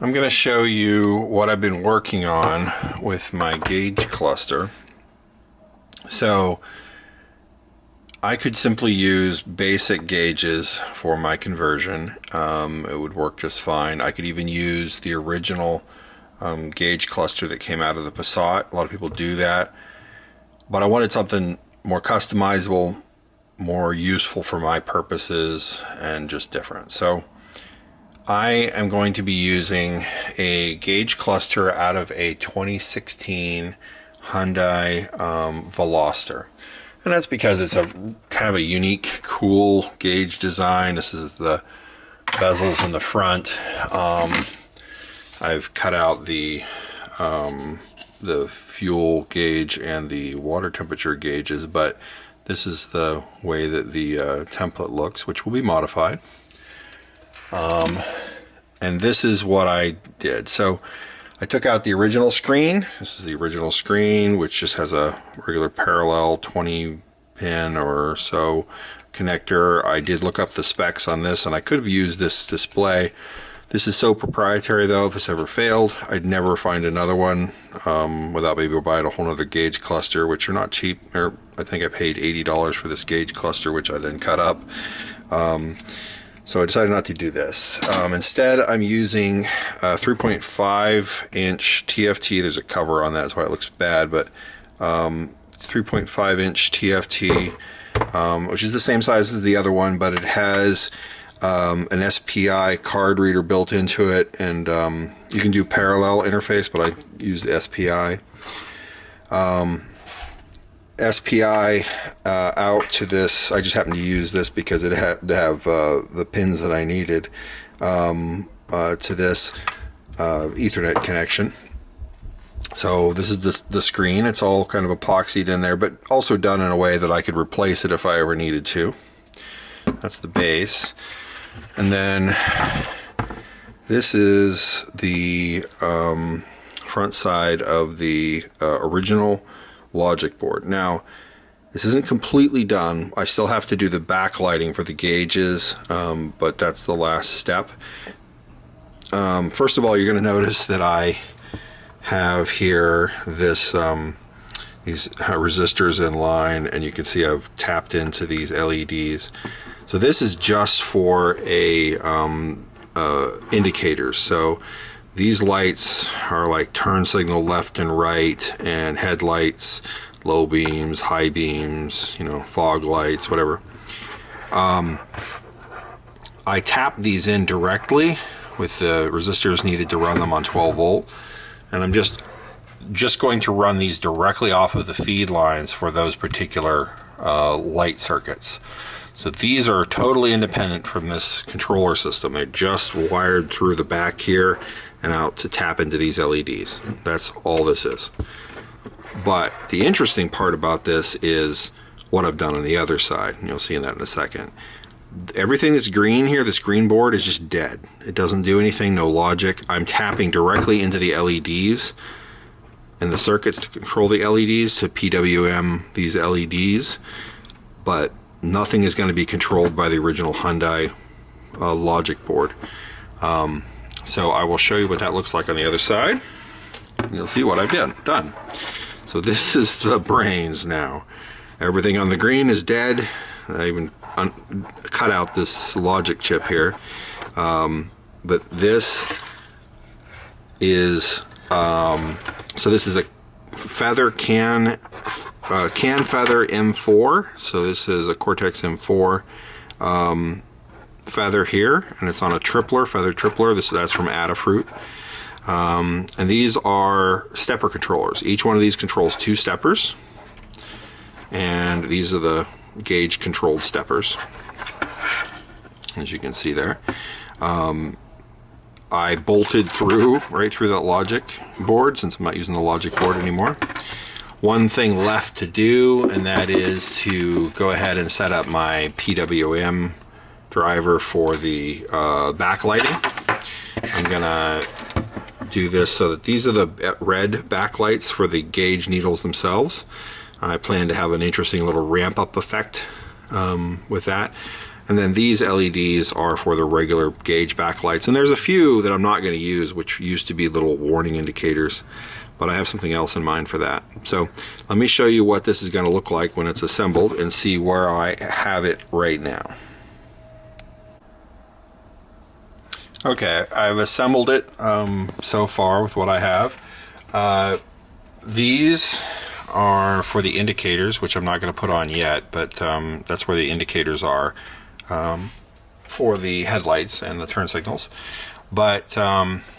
I'm going to show you what I've been working on with my gauge cluster. So I could simply use basic gauges for my conversion. It would work just fine. I could even use the original gauge cluster that came out of the Passat. A lot of people do that. But I wanted something more customizable, more useful for my purposes, and just different. So I am going to be using a gauge cluster out of a 2016 Hyundai Veloster. And that's because it's a kind of a unique, cool gauge design. This is the bezels in the front. I've cut out the fuel gauge and the water temperature gauges, but this is the way that the template looks, which will be modified. And this is what I did. So I took out the original screen. This is the original screen, which just has a regular parallel 20 pin or so connector. I did look up the specs on this, and I could have used this display. This is so proprietary, though, if this ever failed, I'd never find another one without maybe buying a whole other gauge cluster, which are not cheap. I think I paid $80 for this gauge cluster, which I then cut up. So I decided not to do this. Instead, I'm using a 3.5 inch TFT. There's a cover on that, that's why it looks bad, but it's 3.5 inch TFT, which is the same size as the other one, but it has an SPI card reader built into it, and you can do parallel interface, but I used SPI. SPI out to this. I just happened to use this because it had to have the pins that I needed to this Ethernet connection. So this is the screen. It's all kind of epoxied in there, but also done in a way that I could replace it if I ever needed to. That's the base. And then this is the front side of the original logic board. Now, this isn't completely done. I still have to do the backlighting for the gauges, but that's the last step. First of all, you're going to notice that I have here this these resistors in line, and you can see I've tapped into these LEDs. So this is just for a indicators. So these lights are like turn signal left and right, and headlights, low beams, high beams, fog lights, whatever. I tap these in directly with the resistors needed to run them on 12 volt, and I'm just going to run these directly off of the feed lines for those particular light circuits. So these are totally independent from this controller system. They're just wired through the back here and out to tap into these LEDs. That's all this is. But the interesting part about this is what I've done on the other side, and you'll see that in a second. Everything that's green here, this green board, is just dead. It doesn't do anything, no logic. I'm tapping directly into the LEDs and the circuits to control the LEDs to PWM these LEDs, but nothing is going to be controlled by the original Hyundai logic board. So I will show you what that looks like on the other side. You'll see what I've done. So this is the brains now. Everything on the green is dead. I even cut out this logic chip here. But this is, so this is a Canfeather M4. So this is a Cortex M4 feather here, and it's on a feather tripler. That's from Adafruit. And these are stepper controllers. Each one of these controls 2 steppers, and these are the gauge controlled steppers, as you can see there. I bolted right through that logic board, since I'm not using the logic board anymore. One thing left to do, and that is to go ahead and set up my PWM driver for the backlighting. I'm gonna do this so that these are the red backlights for the gauge needles themselves. I plan to have an interesting little ramp up effect with that. And then these LEDs are for the regular gauge backlights. And there's a few that I'm not going to use, which used to be little warning indicators, but I have something else in mind for that. So let me show you what this is going to look like when it's assembled and see where I have it right now. Okay, I've assembled it so far with what I have. These are for the indicators, which I'm not going to put on yet, but that's where the indicators are for the headlights and the turn signals. But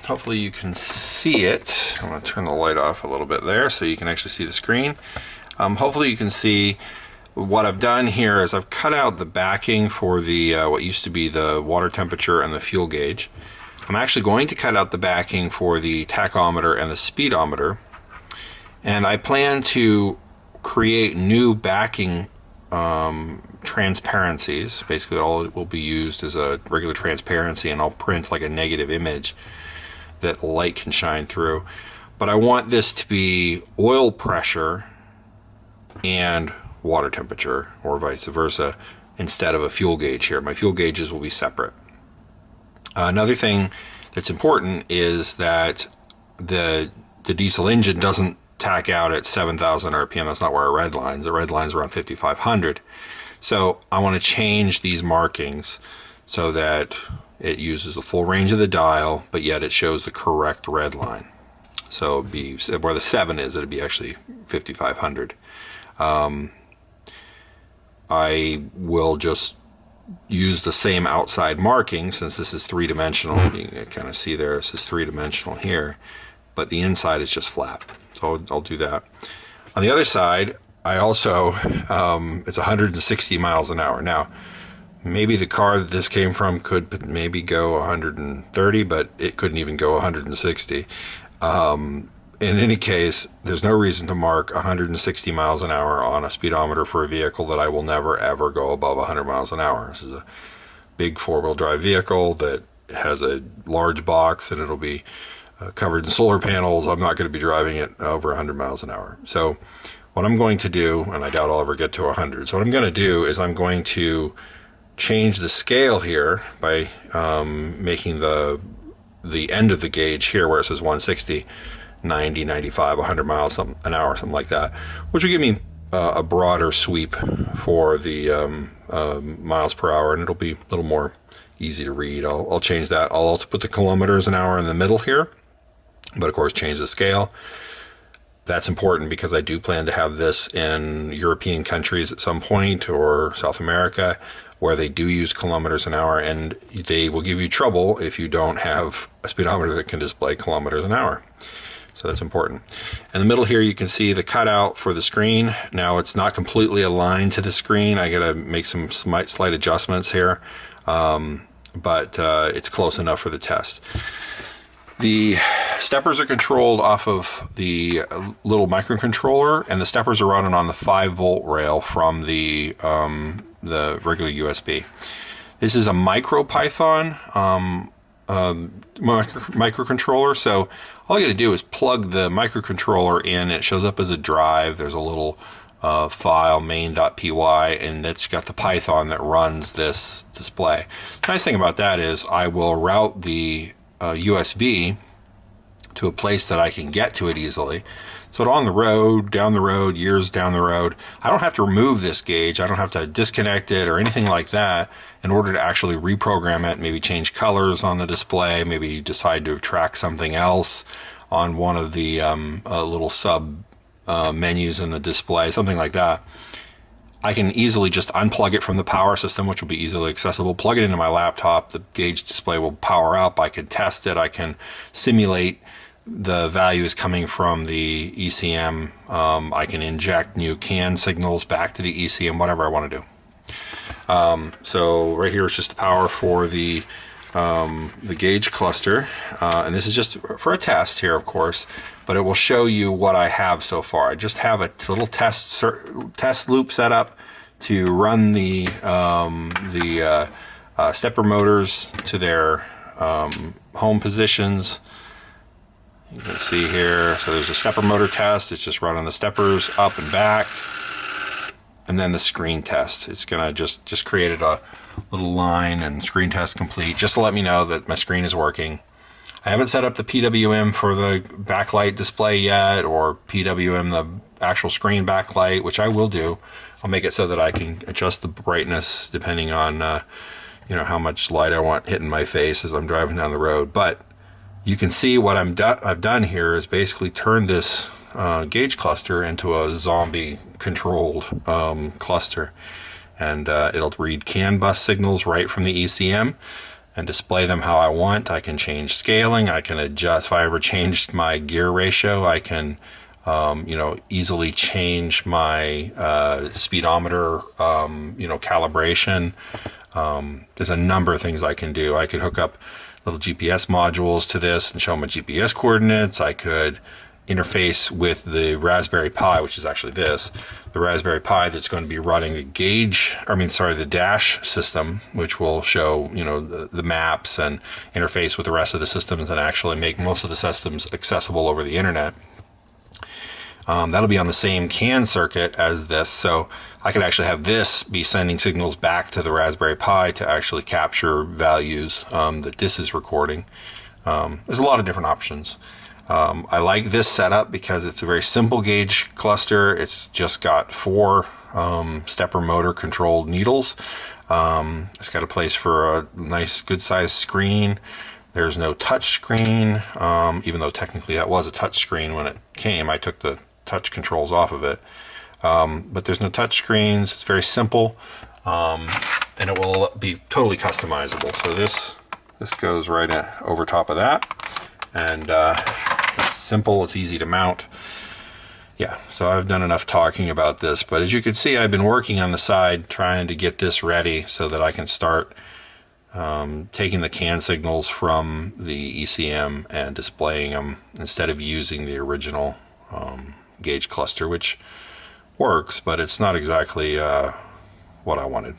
hopefully you can see it. I'm going to turn the light off a little bit there so you can actually see the screen. Hopefully you can see what I've done here is I've cut out the backing for the what used to be the water temperature and the fuel gauge. I'm actually going to cut out the backing for the tachometer and the speedometer, and I plan to create new backing transparencies. Basically all it will be used as a regular transparency, and I'll print like a negative image that the light can shine through. But I want this to be oil pressure and water temperature, or vice versa, instead of a fuel gauge here. My fuel gauges will be separate. Another thing that's important is that the diesel engine doesn't tack out at 7,000 RPM. That's not where our red lines. The red line's around 5,500. So I want to change these markings so that it uses the full range of the dial, but yet it shows the correct red line. So it'd be where the 7 is, it'd be actually 5,500. I will just use the same outside marking, since this is three-dimensional. You can kind of see there, this is three-dimensional here, but the inside is just flat. So I'll do that. On the other side, I also, it's 160 miles an hour. Now, maybe the car that this came from could maybe go 130, but it couldn't even go 160. In any case, there's no reason to mark 160 miles an hour on a speedometer for a vehicle that I will never ever go above 100 miles an hour. This is a big four-wheel drive vehicle that has a large box, and it'll be covered in solar panels. I'm not going to be driving it over 100 miles an hour. So what I'm going to do, and I doubt I'll ever get to 100, so what I'm going to do is I'm going to change the scale here by making the end of the gauge here where it says 160, 90, 95, 100 miles an hour, something like that, which will give me a broader sweep for the miles per hour, and it'll be a little more easy to read. I'll change that. I'll also put the kilometers an hour in the middle here, but of course change the scale. That's important because I do plan to have this in European countries at some point, or South America, where they do use kilometers an hour, and they will give you trouble if you don't have a speedometer that can display kilometers an hour. So that's important. In the middle here, you can see the cutout for the screen. Now it's not completely aligned to the screen. I gotta make some slight adjustments here, but it's close enough for the test. The steppers are controlled off of the little microcontroller, and the steppers are running on the 5-volt rail from the regular USB. This is a MicroPython microcontroller, so all you got to do is plug the microcontroller in. It shows up as a drive. There's a little file, main.py, and it's got the Python that runs this display. The nice thing about that is I will route the USB to a place that I can get to it easily. So on the road, down the road, years down the road, I don't have to remove this gauge. I don't have to disconnect it or anything like that in order to actually reprogram it, maybe change colors on the display, maybe decide to track something else on one of the little sub menus in the display, something like that. I can easily just unplug it from the power system, which will be easily accessible, plug it into my laptop, the gauge display will power up, I can test it, I can simulate the values coming from the ECM, I can inject new CAN signals back to the ECM, whatever I want to do. So right here is just the power for the gauge cluster, and this is just for a test here, of course, but it will show you what I have so far. I just have a little test loop set up to run the stepper motors to their home positions. You can see here, so there's a stepper motor test. It's just running the steppers up and back. and then the screen test. It's gonna just created a little line and screen test complete, just to let me know that my screen is working. I haven't set up the PWM for the backlight display yet, or PWM the actual screen backlight, which I will do. I'll make it so that I can adjust the brightness depending on how much light I want hitting my face as I'm driving down the road. But you can see what I've done here is basically turned this gauge cluster into a zombie controlled cluster, and it'll read CAN bus signals right from the ECM and display them how I want. I can change scaling. I can adjust. If I ever changed my gear ratio, I can easily change my speedometer calibration. There's a number of things I can do. I could hook up little GPS modules to this and show my GPS coordinates. I could interface with the Raspberry Pi, which is actually the Raspberry Pi that's going to be running the dash system, which will show, the maps and interface with the rest of the systems and actually make most of the systems accessible over the internet. That'll be on the same CAN circuit as this, so I could actually have this be sending signals back to the Raspberry Pi to actually capture values that this is recording. There's a lot of different options. I like this setup because it's a very simple gauge cluster. It's just got 4 stepper motor controlled needles. It's got a place for a nice good sized screen. There's no touch screen, even though technically that was a touch screen when it came. I took the touch controls off of it. But there's no touch screens. It's very simple, and it will be totally customizable. So this goes right over top of that, and it's simple. It's easy to mount. Yeah, so I've done enough talking about this, but as you can see, I've been working on the side trying to get this ready so that I can start taking the CAN signals from the ECM and displaying them instead of using the original gauge cluster, which works, but it's not exactly what I wanted.